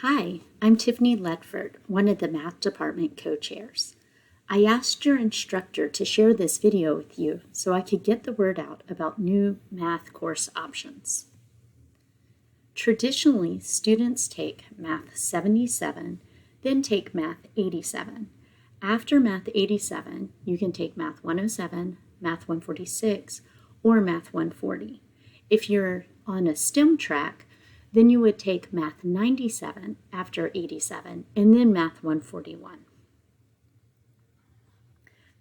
Hi, I'm Tiffany Ledford, one of the Math Department co-chairs. I asked your instructor to share this video with you so I could get the word out about new math course options. Traditionally, students take Math 77, then take Math 87. After Math 87, you can take Math 107, Math 146, or Math 140. If you're on a STEM track, then you would take Math 97 after 87, and then Math 141.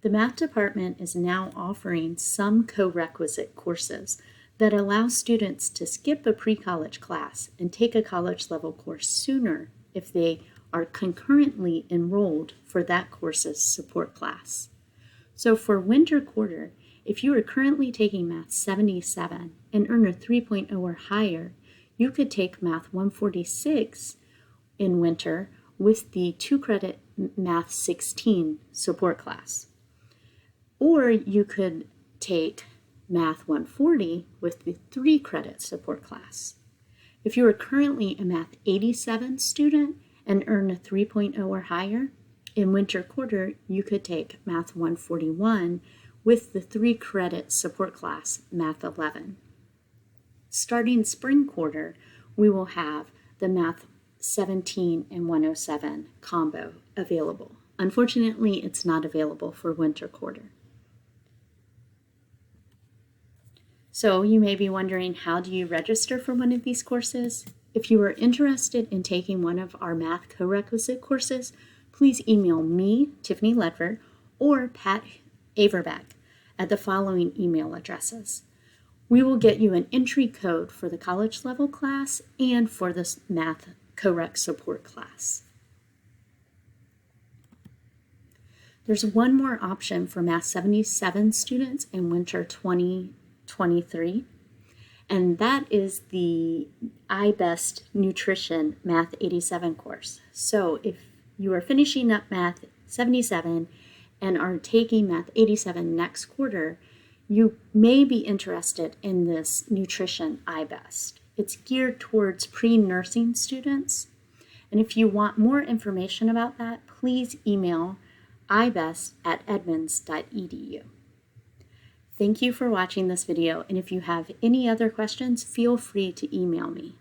The Math Department is now offering some co-requisite courses that allow students to skip a pre-college class and take a college-level course sooner if they are concurrently enrolled for that course's support class. So for winter quarter, if you are currently taking Math 77 and earn a 3.0 or higher, you could take Math 146 in winter with the 2-credit Math 16 support class. Or you could take Math 140 with the 3-credit support class. If you are currently a Math 87 student and earn a 3.0 or higher, in winter quarter you could take Math 141 with the 3-credit support class Math 11. Starting spring quarter, we will have the Math 17 and 107 combo available. Unfortunately, it's not available for winter quarter. So you may be wondering, how do you register for one of these courses? If you are interested in taking one of our math co-requisite courses, please email me, Tiffany Ledford, or Pat Averback at the following email addresses. We will get you an entry code for the college level class and for the math Coreq support class. There's one more option for Math 77 students in winter 2023, and that is the iBest Nutrition Math 87 course. So if you are finishing up Math 77 and are taking Math 87 next quarter, you may be interested in this Nutrition iBest. It's geared towards pre-nursing students. And if you want more information about that, please email ibest@edmonds.edu. Thank you for watching this video, and if you have any other questions, feel free to email me.